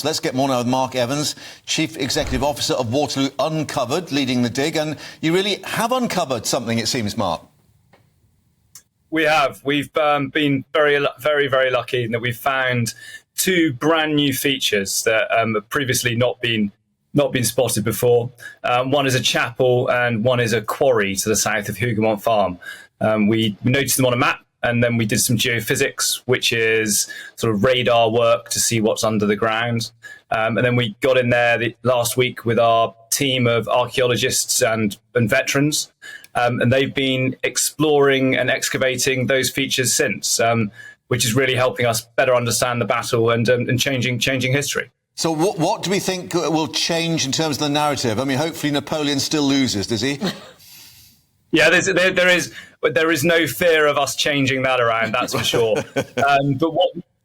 So let's get more now with Mark Evans, Chief Executive Officer of Waterloo Uncovered, leading the dig. And you really have uncovered something, it seems, Mark. We have. We've been very, very lucky in that we've found two brand new features that have previously not been spotted before. One is a chapel and one is a quarry to the south of Hougoumont Farm. We noticed them on a map, and then we did some geophysics, which is sort of radar work to see what's under the ground. And then we got in there last week with our team of archaeologists and veterans, and they've been exploring and excavating those features since, which is really helping us better understand the battle and changing history. So what do we think will change in terms of the narrative? I mean, hopefully Napoleon still loses, does he? Yeah, there is no fear of us changing that around, that's for sure. But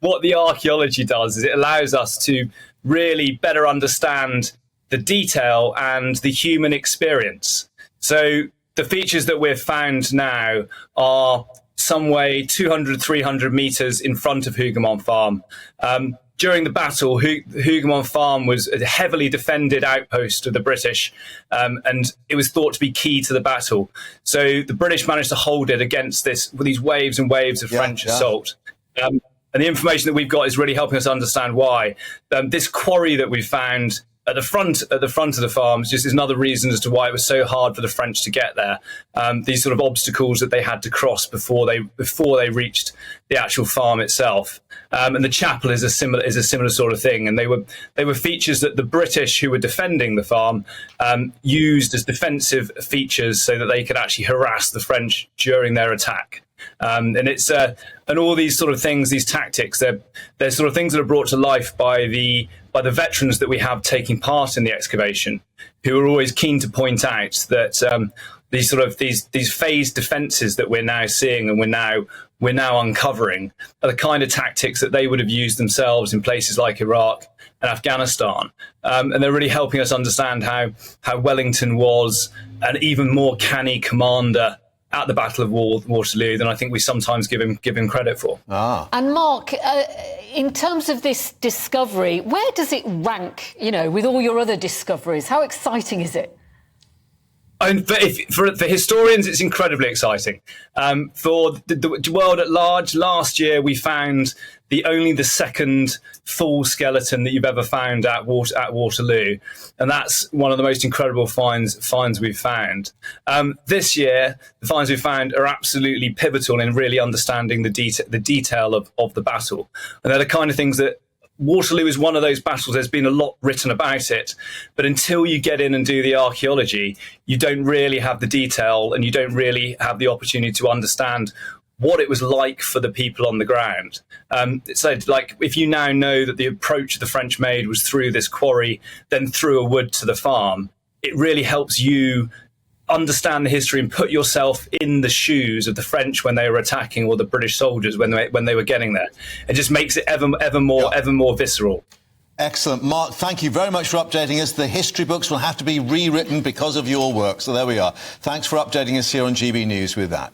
what the archaeology does is it allows us to really better understand the detail and the human experience. So the features that we've found now are some way 200, 300 metres in front of Hougoumont Farm. During the battle, Hougoumont Farm was a heavily defended outpost of the British, and it was thought to be key to the battle. So the British managed to hold it against these waves and waves of French assault. And the information that we've got is really helping us understand why. This quarry that we found at the front of the farm just is another reason as to why it was so hard for the French to get there. These sort of obstacles that they had to cross before they reached the actual farm itself. And the chapel is a similar sort of thing. And they were features that the British, who were defending the farm, used as defensive features so that they could actually harass the French during their attack. And all these sort of things, these tactics, they're sort of things that are brought to life by the veterans that we have taking part in the excavation, who are always keen to point out that these phased defences that we're now seeing and we're now uncovering are the kind of tactics that they would have used themselves in places like Iraq and Afghanistan. And they're really helping us understand how Wellington was an even more canny commander at the Battle of Waterloo than I think we sometimes give him credit for. And Mark, in terms of this discovery, where does it rank, with all your other discoveries? How exciting is it? And for historians, it's incredibly exciting. For the world at large, last year we found only the second full skeleton that you've ever found at Waterloo, and that's one of the most incredible finds we've found. This year, the finds we've found are absolutely pivotal in really understanding the detail of the battle, and they're the kind of things that Waterloo is one of those battles. There's been a lot written about it, but until you get in and do the archaeology, you don't really have the detail and you don't really have the opportunity to understand what it was like for the people on the ground. So, like, if you now know that the approach the French made was through this quarry, then through a wood to the farm, it really helps you understand the history and put yourself in the shoes of the French when they were attacking, or the British soldiers when they were getting there. It just makes it ever more visceral. Excellent. Mark, thank you very much for updating us. The history books will have to be rewritten because of your work. So there we are. Thanks for updating us here on GB News with that.